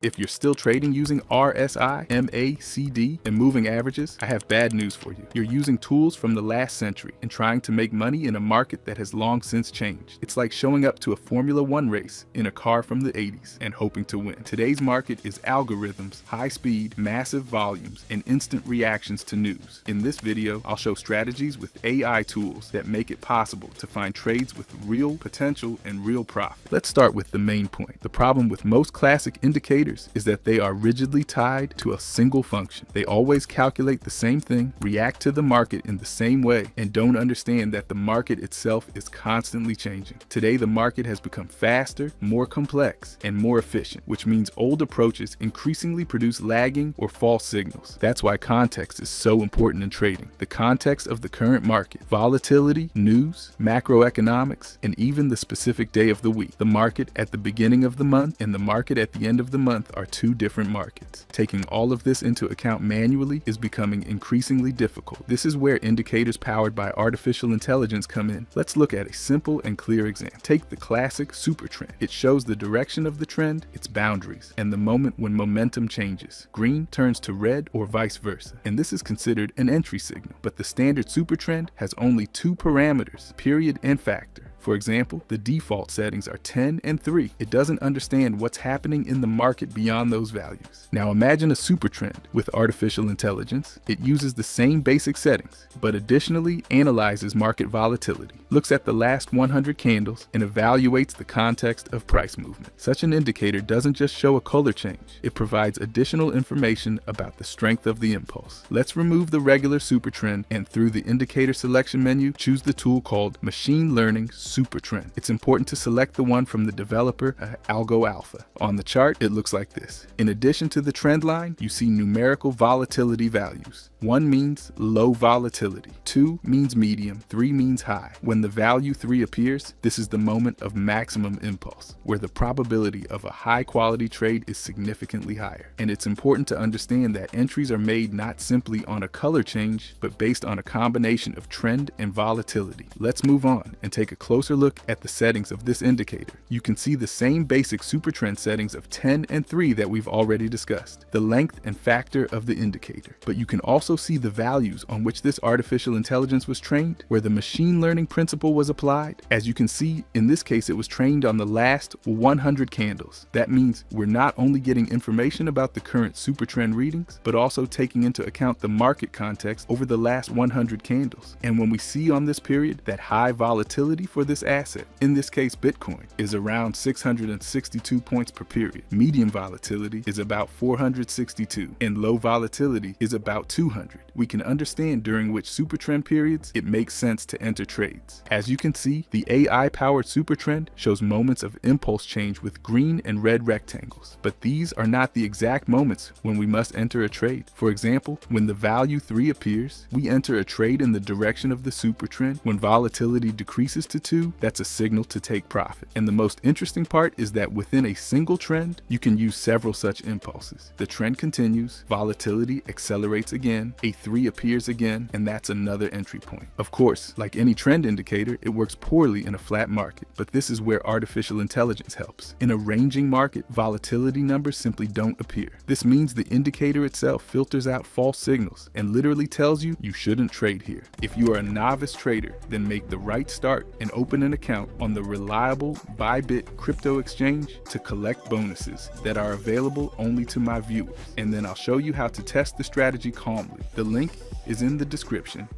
If you're still trading using RSI MacD and moving averages, I have bad news for you. You're using tools from the last century and trying to make money in a market that has long since changed. It's like showing up to a Formula One race in a car from the 80s and hoping to win. Today's market is algorithms, high speed, massive volumes, and instant reactions to news. In this video, I'll show strategies with AI tools that make it possible to find trades with real potential and real profit. Let's start with the main point. The problem with most classic indicators is that they are rigidly tied to a single function. They always calculate the same thing, react to the market in the same way, and don't understand that the market itself is constantly changing. Today, the market has become faster, more complex, and more efficient, which means old approaches increasingly produce lagging or false signals. That's why context is so important in trading. The context of the current market, volatility, news, macroeconomics, and even the specific day of the week. The market at the beginning of the month and the market at the end of the month are two different markets. Taking all of this into account manually is becoming increasingly difficult. This is where indicators powered by artificial intelligence come in. Let's look at a simple and clear example. Take the classic Supertrend. It shows the direction of the trend, its boundaries, and the moment when momentum changes. Green turns to red or vice versa, and this is considered an entry signal. But the standard Supertrend has only two parameters, period and factor. For example, the default settings are 10 and 3. It doesn't understand what's happening in the market beyond those values. Now imagine a supertrend with artificial intelligence. It uses the same basic settings, but additionally analyzes market volatility, looks at the last 100 candles, and evaluates the context of price movement. Such an indicator doesn't just show a color change. It provides additional information about the strength of the impulse. Let's remove the regular supertrend and through the indicator selection menu, choose the tool called Machine Learning Supertrend. It's important to select the one from the developer, Algo Alpha. On the chart, it looks like this. In addition to the trend line, you see numerical volatility values. 1 means low volatility, 2 means medium, 3 means high. When the value 3 appears, this is the moment of maximum impulse, where the probability of a high quality trade is significantly higher. And it's important to understand that entries are made not simply on a color change, but based on a combination of trend and volatility. Let's move on and take a closer look at the settings of this indicator. You can see the same basic supertrend settings of 10 and 3 that we've already discussed, the length and factor of the indicator. But you can also see the values on which this artificial intelligence was trained, where the machine learning principle was applied. As you can see, in this case, it was trained on the last 100 candles. That means we're not only getting information about the current supertrend readings, but also taking into account the market context over the last 100 candles. And when we see on this period that high volatility for this asset, in this case Bitcoin, is around 662 points per period, medium volatility is about 462, and low volatility is about 200. We can understand during which supertrend periods it makes sense to enter trades. As you can see, the AI-powered supertrend shows moments of impulse change with green and red rectangles, but these are not the exact moments when we must enter a trade. For example, when the value 3 appears, we enter a trade in the direction of the supertrend. When volatility decreases to 2, that's a signal to take profit. And the most interesting part is that within a single trend, you can use several such impulses. The trend continues, volatility accelerates again, a 3 appears again, and that's another entry point. Of course, like any trend indicator, it works poorly in a flat market, but this is where artificial intelligence helps. In a ranging market, volatility numbers simply don't appear. This means the indicator itself filters out false signals and literally tells you you shouldn't trade here. If you are a novice trader, then make the right start and open an account on the reliable Bybit crypto exchange to collect bonuses that are available only to my viewers. And then I'll show you how to test the strategy calmly. The link is in the description.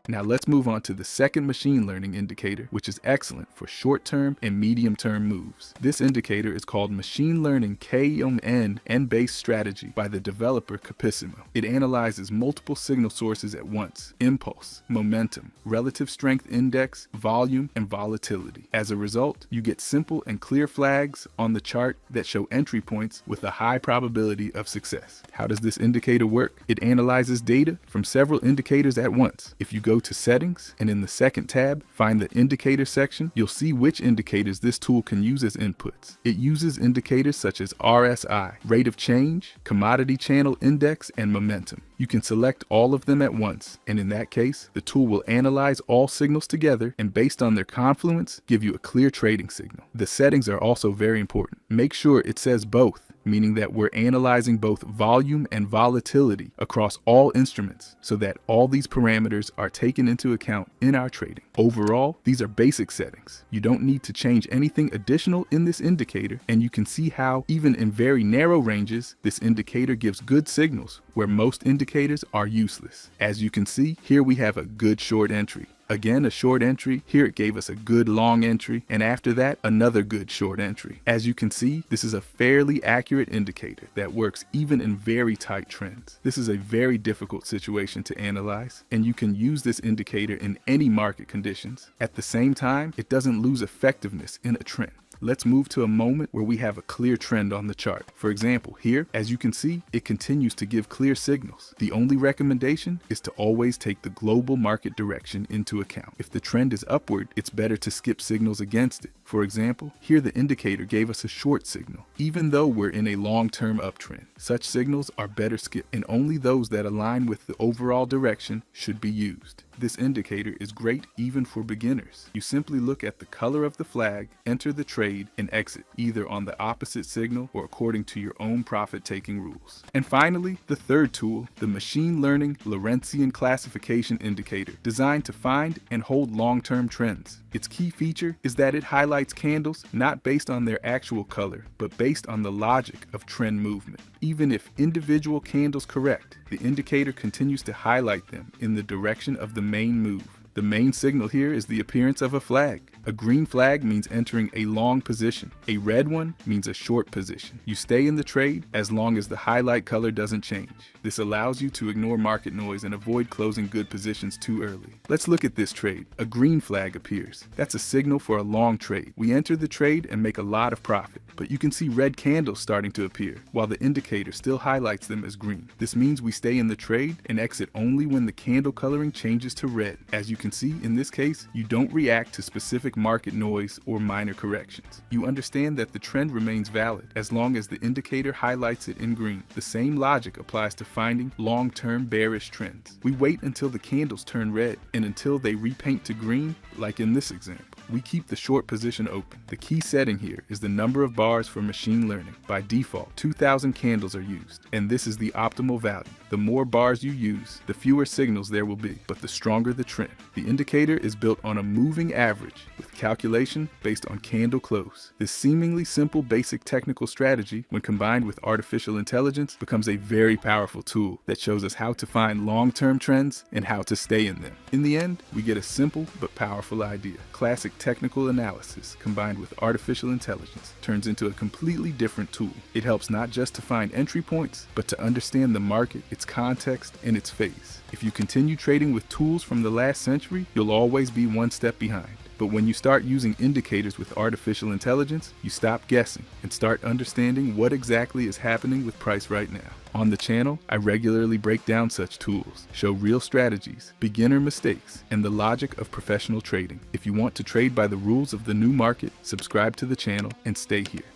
Now let's move on to the second machine learning indicator, which is excellent for short-term and medium-term moves. This indicator is called Machine Learning KMN-based strategy by the developer Capissimo. It analyzes multiple signal sources at once: impulse, momentum, relative strength index, volume, and volatility. As a result, you get simple and clear flags on the chart that show entry points with a high probability of success. How does this indicator work? It analyzes data from several indicators at once. If you go to Settings and in the second tab, find the Indicator section, you'll see which indicators this tool can use as inputs. It uses indicators such as RSI, rate of change, commodity channel index, and momentum. You can select all of them at once, and in that case, the tool will analyze all signals together and based on their confluence, give you a clear trading signal. The settings are also very important. Make sure it says both, meaning that we're analyzing both volume and volatility across all instruments so that all these parameters are taken into account in our trading. Overall, these are basic settings. You don't need to change anything additional in this indicator, and you can see how, even in very narrow ranges, this indicator gives good signals where most indicators are useless. As you can see, here we have a good short entry. Again, a short entry. Here it gave us a good long entry, and after that, another good short entry. As you can see, this is a fairly accurate indicator that works even in very tight trends. This is a very difficult situation to analyze, and you can use this indicator in any market conditions. At the same time, it doesn't lose effectiveness in a trend. Let's move to a moment where we have a clear trend on the chart. For example, here, as you can see, it continues to give clear signals. The only recommendation is to always take the global market direction into account. If the trend is upward, it's better to skip signals against it. For example, here the indicator gave us a short signal, even though we're in a long-term uptrend. Such signals are better skipped, and only those that align with the overall direction should be used. This indicator is great even for beginners. You simply look at the color of the flag, enter the trade, and exit, either on the opposite signal or according to your own profit-taking rules. And finally, the third tool, the machine learning Lorentzian classification indicator, designed to find and hold long-term trends. Its key feature is that it highlights candles not based on their actual color, but based on the logic of trend movement. Even if individual candles correct, the indicator continues to highlight them in the direction of the main move. The main signal here is the appearance of a flag. A green flag means entering a long position. A red one means a short position. You stay in the trade as long as the highlight color doesn't change. This allows you to ignore market noise and avoid closing good positions too early. Let's look at this trade. A green flag appears. That's a signal for a long trade. We enter the trade and make a lot of profit, but you can see red candles starting to appear, while the indicator still highlights them as green. This means we stay in the trade and exit only when the candle coloring changes to red. As you can see, in this case, you don't react to specific market noise or minor corrections. You understand that the trend remains valid as long as the indicator highlights it in green. The same logic applies to finding long-term bearish trends. We wait until the candles turn red and until they repaint to green, like in this example. We keep the short position open. The key setting here is the number of bars for machine learning. By default, 2,000 candles are used, and this is the optimal value. The more bars you use, the fewer signals there will be, but the stronger the trend. The indicator is built on a moving average with calculation based on candle close. This seemingly simple basic technical strategy, when combined with artificial intelligence, becomes a very powerful tool that shows us how to find long-term trends and how to stay in them. In the end, we get a simple but powerful idea. Classic technical analysis combined with artificial intelligence turns into a completely different tool. It helps not just to find entry points, but to understand the market, its context, and its phase. If you continue trading with tools from the last century, you'll always be one step behind. But when you start using indicators with artificial intelligence, you stop guessing and start understanding what exactly is happening with price right now. On the channel, I regularly break down such tools, show real strategies, beginner mistakes, and the logic of professional trading. If you want to trade by the rules of the new market, subscribe to the channel and stay here.